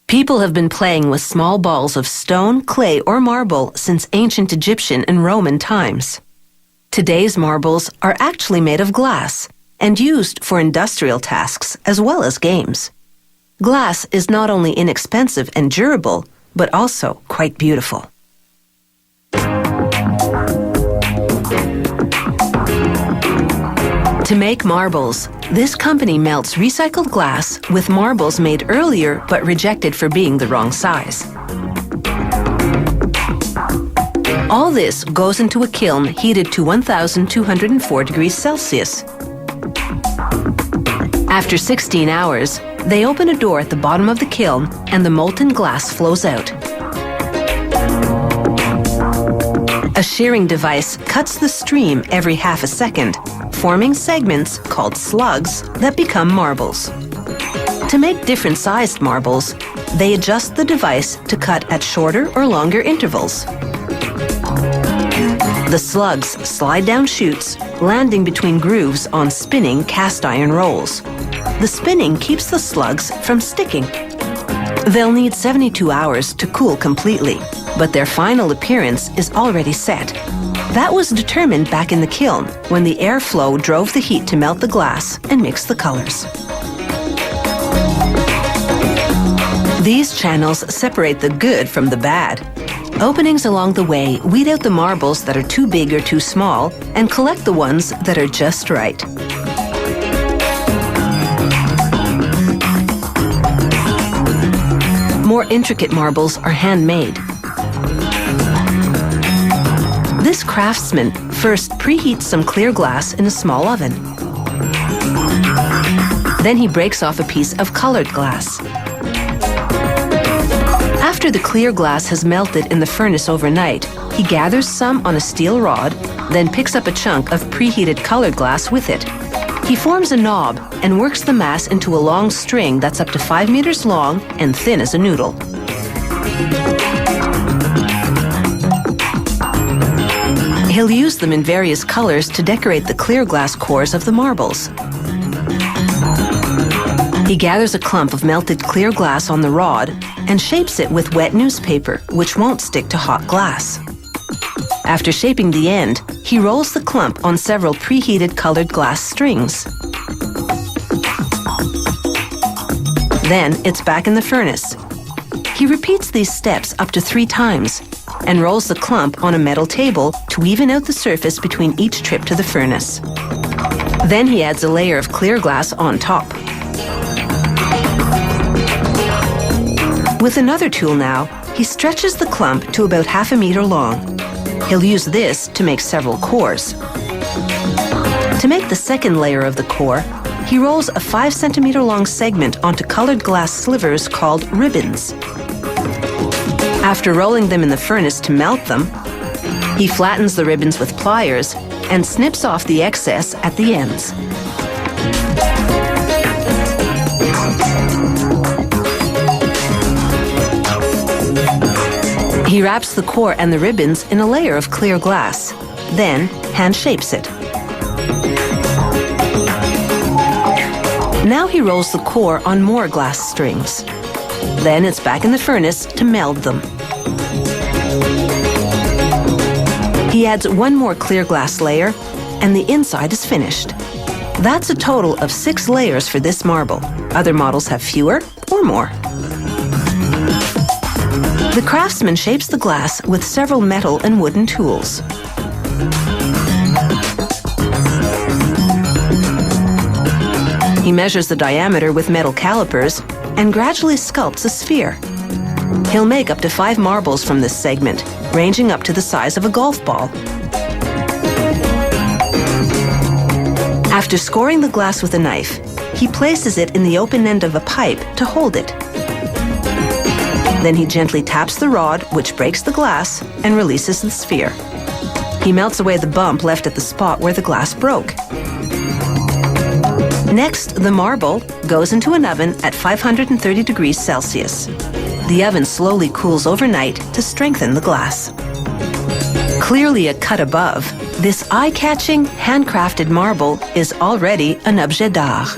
People have been playing with small balls of stone, clay, or marble since ancient Egyptian and Roman times. Today's marbles are actually made of glass and used for industrial tasks as well as games. Glass is not only inexpensive and durable, but also quite beautiful. To make marbles, this company melts recycled glass with marbles made earlier but rejected for being the wrong size. All this goes into a kiln heated to 1,204 degrees Celsius. After 16 hours, they open a door at the bottom of the kiln and the molten glass flows out. A shearing device cuts the stream every half a second, forming segments called slugs that become marbles. To make different-sized marbles, they adjust the device to cut at shorter or longer intervals. The slugs slide down chutes, landing between grooves on spinning cast iron rolls. The spinning keeps the slugs from sticking. They'll need 72 hours to cool completely, but their final appearance is already set. That was determined back in the kiln when the airflow drove the heat to melt the glass and mix the colors. These channels separate the good from the bad. Openings along the way weed out the marbles that are too big or too small and collect the ones that are just right. More intricate marbles are handmade. This craftsman first preheats some clear glass in a small oven. Then he breaks off a piece of colored glass. After the clear glass has melted in the furnace overnight, he gathers some on a steel rod, then picks up a chunk of preheated colored glass with it. He forms a knob and works the mass into a long string that's up to 5 meters long and thin as a noodle. He'll use them in various colors to decorate the clear glass cores of the marbles. He gathers a clump of melted clear glass on the rod and shapes it with wet newspaper, which won't stick to hot glass. After shaping the end, he rolls the clump on several preheated colored glass strings. Then it's back in the furnace. He repeats these steps up to 3 times and rolls the clump on a metal table to even out the surface between each trip to the furnace. Then he adds a layer of clear glass on top. With another tool now, he stretches the clump to about 1/2 meter long. He'll use this to make several cores. To make the second layer of the core, he rolls a 5 centimeter long segment onto colored glass slivers called ribbons. After rolling them in the furnace to melt them, he flattens the ribbons with pliers and snips off the excess at the ends. He wraps the core and the ribbons in a layer of clear glass, then hand shapes it. Now he rolls the core on more glass strings. Then it's back in the furnace to meld them. He adds 1 more clear glass layer, and the inside is finished. That's a total of 6 layers for this marble. Other models have fewer or more. The craftsman shapes the glass with several metal and wooden tools. He measures the diameter with metal calipers and gradually sculpts a sphere. He'll make up to 5 marbles from this segment, ranging up to the size of a golf ball. After scoring the glass with a knife, he places it in the open end of a pipe to hold it. Then he gently taps the rod, which breaks the glass, and releases the sphere. He melts away the bump left at the spot where the glass broke. Next, the marble goes into an oven at 530 degrees Celsius. The oven slowly cools overnight to strengthen the glass. Clearly a cut above, this eye-catching, handcrafted marble is already an objet d'art.